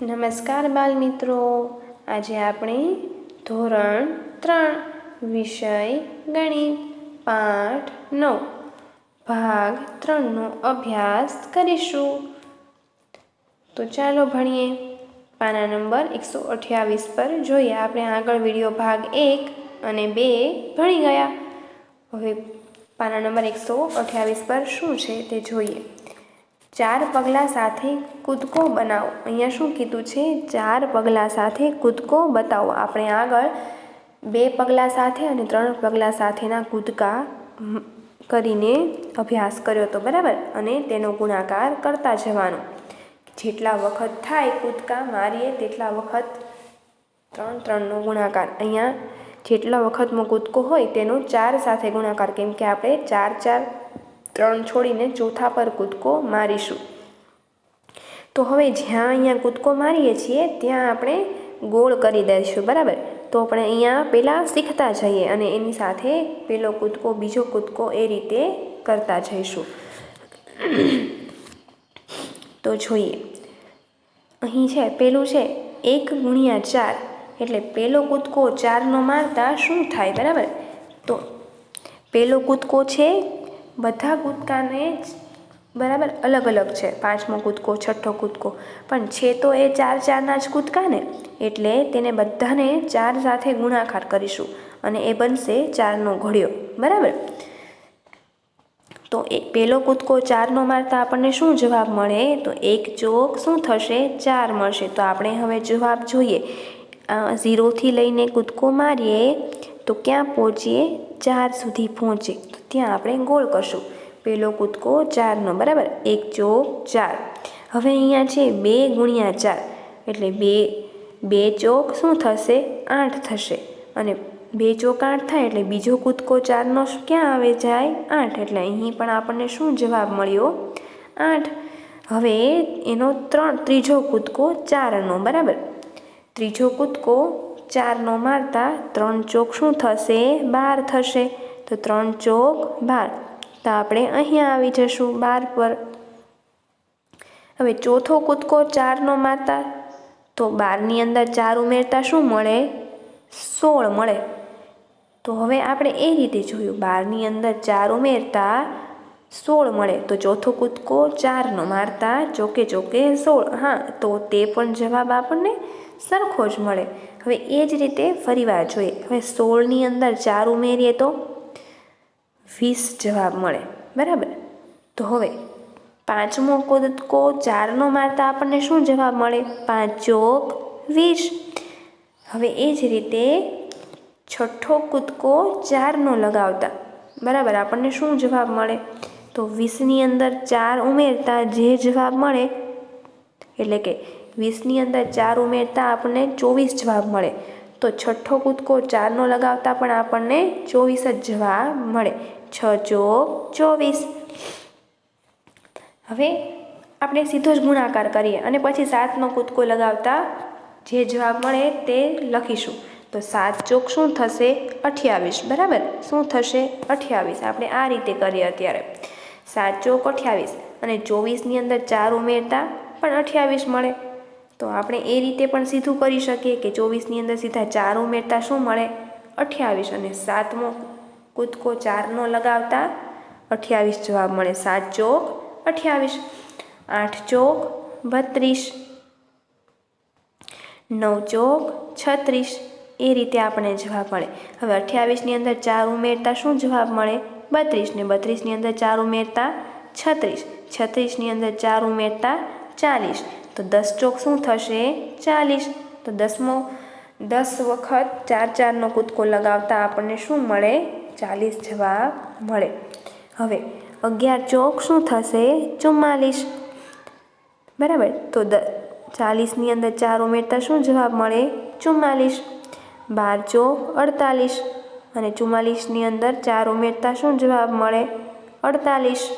નમસ્કાર બાલ મિત્રો, આજે આપણે ધોરણ 3 વિષય ગણિત પાઠ 9 ભાગ 3નો અભ્યાસ કરીશું. તો ચાલો ભણીએ. પાના નંબર 128 પર જોઈએ. આપણે આગળ વિડીયો ભાગ 1 અને 2 ભણી ગયા. હવે પાના નંબર 128 પર શું છે તે જોઈએ. 4 પગલાં સાથે કૂદકો બનાવો. અહીંયા શું કીધું છે? 4 પગલાં સાથે કૂદકો બતાવો. આપણે આગળ 2 પગલાં સાથે અને 3 પગલાં સાથેના કૂદકા કરીને અભ્યાસ કર્યો હતો, બરાબર? અને તેનો ગુણાકાર કરતા જવાનો. જેટલા વખત થાય કૂદકા મારીએ તેટલા વખત 3નો ગુણાકાર. અહીંયા જેટલા વખતનો કૂદકો હોય તેનો 4 સાથે ગુણાકાર, કેમ કે આપણે 4 3 છોડીને ચોથા પર કૂદકો મારીશું. તો હવે જ્યાં અહીંયા કૂદકો મારીએ છીએ ત્યાં આપણે ગોળ કરી દઈશું, બરાબર? તો આપણે અહીંયા પહેલાં શીખતા જઈએ અને એની સાથે પહેલો કૂદકો બીજો કૂદકો એ રીતે કરતા જઈશું. તો જોઈએ, અહીં છે પહેલું છે 1 × 4, એટલે પહેલો કૂદકો 4નો મારતા શું થાય, બરાબર? તો પહેલો કૂદકો છે બધા કૂદકાને બરાબર અલગ અલગ છે. 5મો કૂદકો, 6ઠ્ઠો કૂદકો, પણ છે તો એ 4 જ કૂદકા ને, એટલે તેને બધાને 4 સાથે ગુણાકાર કરીશું અને એ બનશે 4નો ઘડિયો, બરાબર? તો પહેલો કૂદકો 4નો મારતા આપણને શું જવાબ મળે? તો 1 ચોક શું થશે? 4 મળશે. તો આપણે હવે જવાબ જોઈએ. 0થી લઈને કૂદકો મારીએ તો ક્યાં પહોંચીએ? 4 સુધી પહોંચે. તો ત્યાં આપણે ગોળ કરશું. પહેલો કૂદકો 4નો, બરાબર? 1 ચોક 4. હવે અહીંયા છે 2 × 4, એટલે 2 ચોક શું થશે? 8 થશે. અને 2 ચોક 8 થાય એટલે બીજો કૂદકો 4નો ક્યાં આવે જાય? 8. એટલે અહીં પણ આપણને શું જવાબ મળ્યો? 8. હવે એનો ત્રીજો કૂદકો 4નો, બરાબર? ત્રીજો કૂદકો 4નો મારતા 3 ચોક શું થશે? 12 થશે. તો 3 ચોક 12. તો આપણે અહીંયા આવી જશું 12 પર. હવે ચોથો કૂદકો 4નો મારતા તો 12ની અંદર 4 ઉમેરતા શું મળે? 16 મળે. તો હવે આપણે એ રીતે જોયું, 12ની અંદર 4 ઉમેરતા 16 મળે. તો ચોથો કૂદકો 4નો મારતા ચોકે ચોકે 16. હા, તો તે પણ જવાબ આપણને સરખો જ મળે. હવે એ જ રીતે ફરીવાર જોઈએ. હવે 16ની અંદર 4 ઉમેરીએ તો 20 જવાબ મળે, બરાબર? તો હવે 5મો કૂદકો 4નો મારતા આપણને શું જવાબ મળે? 5 ચોક 20. હવે એ જ રીતે 6ઠ્ઠો કૂદકો 4નો લગાવતા, બરાબર, આપણને શું જવાબ મળે? તો 20ની અંદર 4 ઉમેરતા જે જવાબ મળે, એટલે કે 20ની અંદર 4 ઉમેરતા આપણને 24 જવાબ મળે. તો 6ઠ્ઠો કૂદકો 4નો લગાવતા પણ આપણને 24 જ જવાબ મળે. 6 ચોક 24. હવે આપણે સીધો જ ગુણાકાર કરીએ અને પછી 7નો કૂદકો લગાવતા જે જવાબ મળે તે લખીશું. તો 7 ચોક શું થશે? 28, બરાબર? શું થશે? 28. આપણે આ રીતે કરીએ અત્યારે. 7 ચોક 28 અને 24ની અંદર 4 ઉમેરતા પણ 28 મળે. તો આપણે એ રીતે પણ સીધું કરી શકીએ કે 24ની અંદર સીધા 4 ઉમેરતા શું મળે? 28. અને 7મો કૂદકો 4નો લગાવતા 28 જવાબ મળે. 7 ચોક 28. 8 ચોક 32. 9 ચોક 36. એ રીતે આપણને જવાબ મળે. હવે 28ની અંદર 4 ઉમેરતા શું જવાબ મળે? 32. ને 32ની અંદર 4 ઉમેરતા 36. 36ની અંદર 4 ઉમેરતા 40. તો 10 ચોક શું થશે? 40. તો 10 વખત 4નો કૂદકો લગાવતા આપણને શું મળે? 40 જવાબ મળે. હવે 11 ચોક શું થશે? 44, બરાબર? તો 40ની અંદર 4 ઉમેરતા શું જવાબ મળે? 44. 12 ચોક 48 અને 44ની અંદર 4 ઉમેરતા શું જવાબ મળે? 48.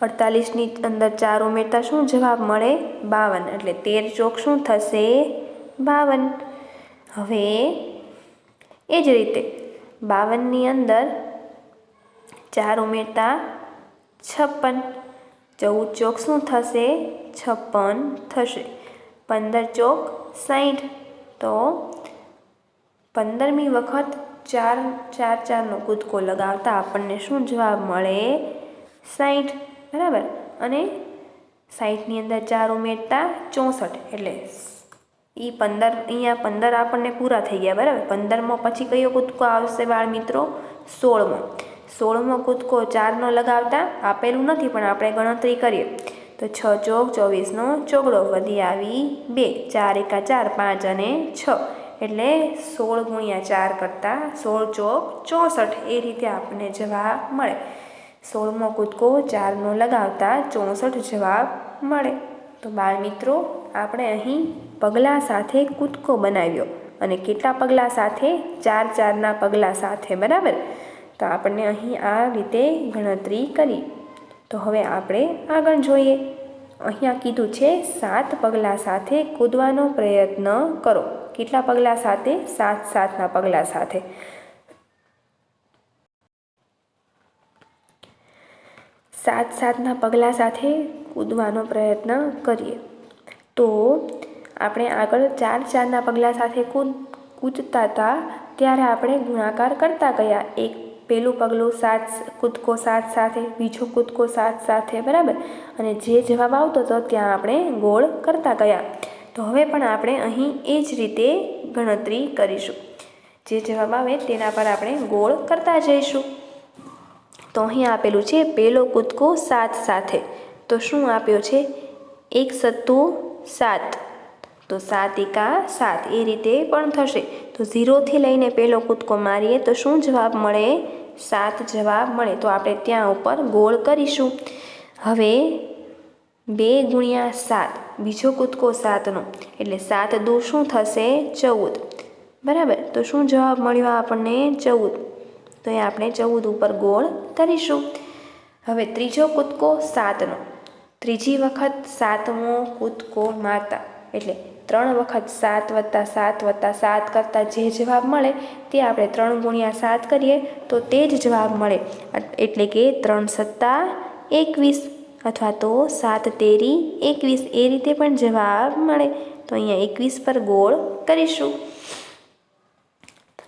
48ની અંદર 4 ઉમેરતા શું જવાબ મળે? 52. એટલે 13 ચોક શું થશે? 52. હવે એ જ રીતે 52ની અંદર 4 ઉમેરતા 56. 14 ચોક શું થશે? 56 થશે. 15 ચોક 60, તો 15મી વખત 4 4 4નો કૂદકો લગાવતા આપણને શું જવાબ મળે? 60, બરાબર. અને 60ની અંદર 4 ઉમેરતા 64, એટલે એ 15 અહીંયા 15 આપણને પૂરા થઈ ગયા, બરાબર. 15માં પછી કયો કૂદકો આવશે બાળ મિત્રો? 16મો. 16મો કૂદકો 4નો લગાવતા આપેલું નથી પણ આપણે ગણતરી કરીએ તો 6 ચોક 24નો ચોગડો, વધી આવી 2, 4 એકા 4, 5 અને 6, એટલે 16 ગુણ્યા 4 કરતાં 16 ચોક 64, એ રીતે આપણને જવાબ મળે. 16મો કૂદકો 4નો લગાવતા 64 જવાબ મળે. તો બાળ મિત્રો, આપણે અહીં પગલાં સાથે કૂદકો બનાવ્યો અને કેટલા પગલાં સાથે? 4 4ના પગલાં સાથે, બરાબર. તો આપણને અહીં આ રીતે ગણતરી કરી. તો હવે આપણે આગળ જોઈએ. અહીંયા કીધું છે 7 પગલાં સાથે કૂદવાનો પ્રયત્ન કરો. કેટલા પગલાં સાથે? 7 7ના પગલાં સાથે. 7 7ના પગલાં સાથે કૂદવાનો પ્રયત્ન કરીએ. તો આપણે આગળ 4 4ના પગલાં સાથે કૂદતા હતા ત્યારે આપણે ગુણાકાર કરતા ગયા. એક પહેલું પગલું 7 કૂદકો 7 સાથે, બીજો કૂદકો 7 સાથે, બરાબર. અને જે જવાબ આવતો હતો ત્યાં આપણે ગોળ કરતા ગયા. તો હવે પણ આપણે અહીં એ જ રીતે ગણતરી કરીશું. જે જવાબ આવે તેના પર આપણે ગોળ કરતા જઈશું. તો અહીં આપેલું છે પહેલો કૂદકો 7 સાથે. તો શું આપ્યો છે? 1 સત્તું 7, તો 7 એકા 7, એ રીતે પણ થશે. તો 0થી લઈને પહેલો કૂદકો મારીએ તો શું જવાબ મળે? 7 જવાબ મળે. તો આપણે ત્યાં ઉપર ગોળ કરીશું. હવે 2 ગુણ્યા 7, બીજો કૂદકો 7નો, એટલે 7 દુ શું થશે? 14, બરાબર. તો શું જવાબ મળ્યો આપણને? 14. તો એ આપણે 14 ઉપર ગોળ કરીશું. હવે ત્રીજો કૂદકો 7નો, ત્રીજી વખત 7મો કૂદકો મારતા, એટલે 3 વખત 7 વત્તા 7 વત્તા 7 કરતાં જે જવાબ મળે તે આપણે 3 ગુણ્યા 7 કરીએ તો તે જ જવાબ મળે. એટલે કે 3 સત્તા 21, અથવા તો 7 તેરી 21, એ રીતે પણ જવાબ મળે. તો અહીંયા 21 પર ગોળ કરીશું.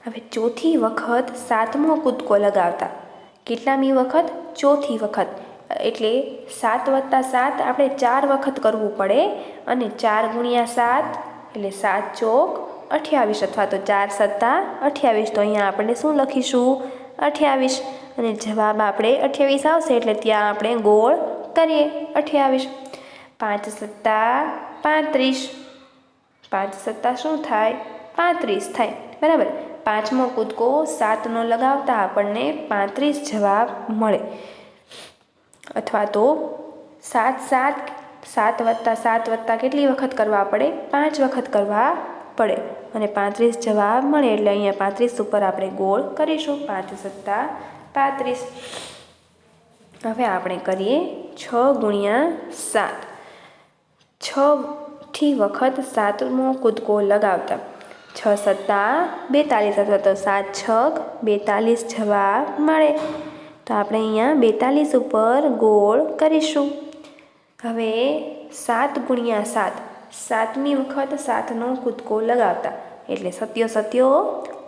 હવે ચોથી વખત 7મો કૂદકો લગાવતા. કેટલામી વખત? ચોથી વખત. એટલે 7 વત્તા 7 આપણે 4 વખત કરવું પડે, અને 4 ગુણ્યા 7 એટલે 7 ચોક 28, અથવા તો 4 સત્તા 28. તો અહીંયા આપણે શું લખીશું? 28, અને જવાબ આપણે 28 આવશે એટલે ત્યાં આપણે ગોળ કરીએ 28. 5 સત્તા 35, 5 સત્તા શું થાય? 35 થાય, બરાબર. 5મો કૂદકો 7નો લગાવતા આપણને 35 જવાબ મળે, અથવા તો 7 વત્તા 7 વત્તા કેટલી વખત કરવા પડે? 5 વખત કરવા પડે, અને 35 જવાબ મળે. એટલે અહીંયા 35 ઉપર આપણે ગોળ કરીશું. 5 સત્તા 35. હવે આપણે કરીએ 6 ગુણ્યા 7. 6થી વખત 7મો કૂદકો લગાવતા. 6 સત્તા 42, અથવા તો 7 છક 42 જવાબ મળે. તો આપણે અહીંયા 42 ઉપર ગોળ કરીશું. હવે 7 ગુણ્યા 7, 7મી વખત 7નો કૂદકો લગાવતા, એટલે 7 7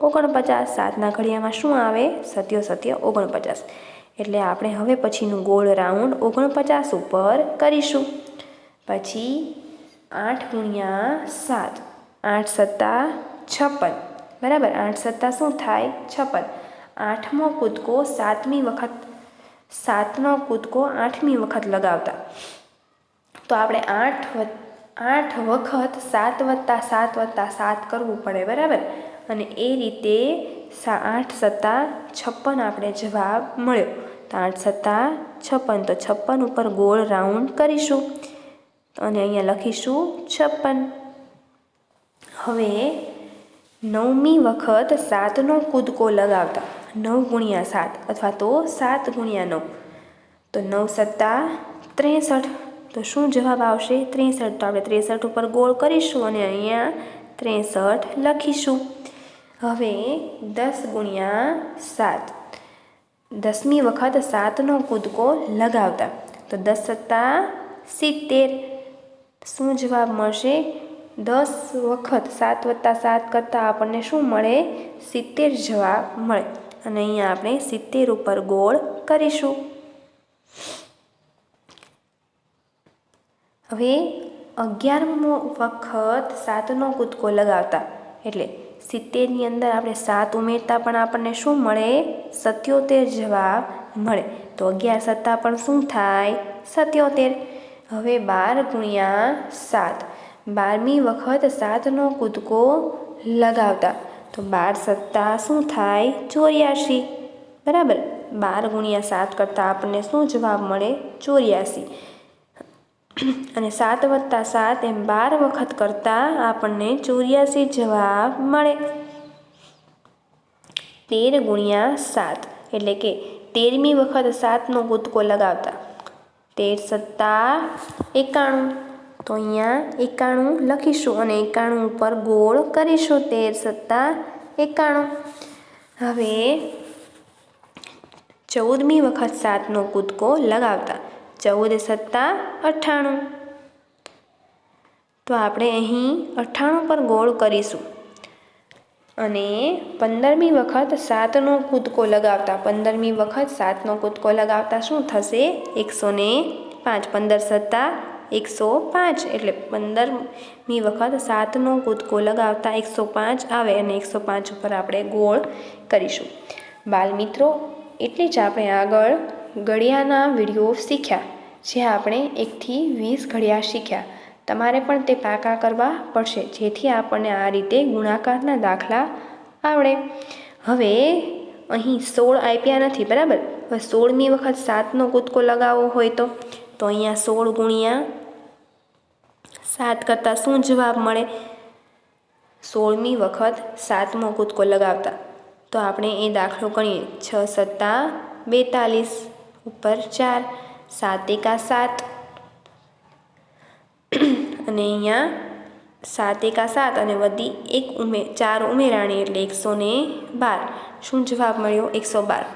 49. 7ના ઘડિયામાં શું આવે? 7 7 49. એટલે આપણે હવે પછીનું ગોળ રાઉન્ડ 49 ઉપર કરીશું. પછી 8 ગુણ્યા 7, 8 સત્તા 56, બરાબર. 8 સત્તા શું થાય? 56. 8મો કૂદકો 7મી વખત, 7નો કૂદકો 8મી વખત લગાવતા. તો આપણે 8 વખત 7 વત્તા 7 વત્તા 7 કરવું પડે, બરાબર. અને એ રીતે 8 સત્તા 56 આપણે જવાબ મળ્યો. તો 8 સત્તા 56, તો 56 ઉપર ગોળ રાઉન્ડ કરીશું અને અહીંયા લખીશું 56. હવે 9મી વખત 7નો કૂદકો લગાવતા. 9 ગુણ્યા 7, અથવા તો 7 ગુણ્યા 9, તો 9 સત્તા 63. તો શું જવાબ આવશે? 63. તો આપણે 63 ઉપર ગોળ કરીશું અને અહીંયા 63 લખીશું. હવે 10 ગુણ્યા 7, 10મી વખત 7નો કૂદકો લગાવતા. તો 10 સત્તા 70. શું જવાબ મળશે? 10 વખત 7 + 7 કરતાં આપણને શું મળે? 70 જવાબ મળે. અને અહીંયા આપણે 70 ઉપર ગોળ કરીશું. હવે 11મો વખત 7નો કૂદકો લગાવતા એટલે 70ની અંદર આપણે 7 ઉમેરતા પણ આપણને શું મળે? 77 જવાબ મળે. તો 11 સત્તા પણ શું થાય? 77. હવે 12 × 7 12મી વખત 7નો કૂદકો લગાવતા તો 12 સત્તા શું થાય? 84. બરાબર. 12 × 7 કરતાં આપણને શું જવાબ મળે? 84. અને 7 + 7 એમ 12 વખત કરતાં આપણને 84 જવાબ મળે. 13 × 7 એટલે કે 13મી વખત 7નો કૂદકો લગાવતા 13 × 7 = 91. તો અહીંયા 91 લખીશું અને 91 ઉપર ગોળ કરીશું. 13 × 7 = 91. હવે 14મી વખત 7નો કૂદકો લગાવતા 14 × 7 = 98. તો આપણે અહીં 98 પર ગોળ કરીશું. અને 15મી વખત 7નો કૂદકો લગાવતા 15મી વખત 7નો કૂદકો લગાવતા શું થશે? 105. 15 × 7 = 105 એટલે 15મી વખત 7નો કૂદકો લગાવતા 105 આવે અને 105 ઉપર આપણે ગોળ કરીશું. બાળમિત્રો, એટલે જ આપણે આગળ ઘડિયાના વિડીયો શીખ્યા, જે આપણે 1 થી 20 ઘડિયા શીખ્યા. તમારે પણ તે પાકા કરવા પડશે, જેથી આપણને આ રીતે ગુણાકારના દાખલા આવડે. હવે અહીં 16 આપ્યા નથી, બરાબર. હવે 16મી વખત 7નો કૂદકો લગાવવો હોય તો અહીંયા 16 × 7 કરતાં શું જવાબ મળે? 16મી વખત 7મો કૂદકો લગાવતા તો આપણે એ દાખલો ગણીએ. 6 × 7 = 42 ઉપર 4 7 × 7 અને અહીંયા 7 × 7 અને વધી 4 ઉમેરાણી એટલે 112. શું જવાબ મળ્યો? 112.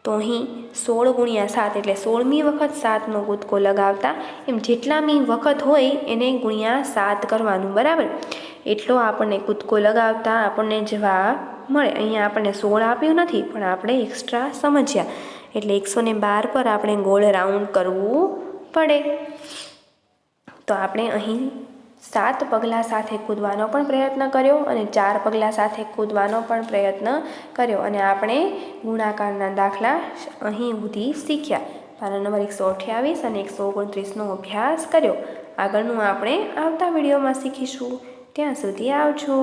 તો અહીં 16 × 7 એટલે 16મી વખત 7નો કૂદકો લગાવતા એમ જેટલામી વખત હોય એને × 7 કરવાનું, બરાબર. એટલો આપણને કૂદકો લગાવતા આપણને જવાબ મળે. અહીંયા આપણને 16 આપ્યું નથી, પણ આપણે એક્સ્ટ્રા સમજ્યા એટલે 112 પર આપણે ગોળ રાઉન્ડ કરવું પડે. તો આપણે અહીં 7 પગલાં સાથે કૂદવાનો પણ પ્રયત્ન કર્યો અને 4 પગલાં સાથે કૂદવાનો પણ પ્રયત્ન કર્યો અને આપણે ગુણાકારના દાખલા અહીં સુધી શીખ્યા. પાના નંબર 128 અને 129નો અભ્યાસ કર્યો. આગળનું આપણે આવતા વિડીયોમાં શીખીશું. ત્યાં સુધી આવજો.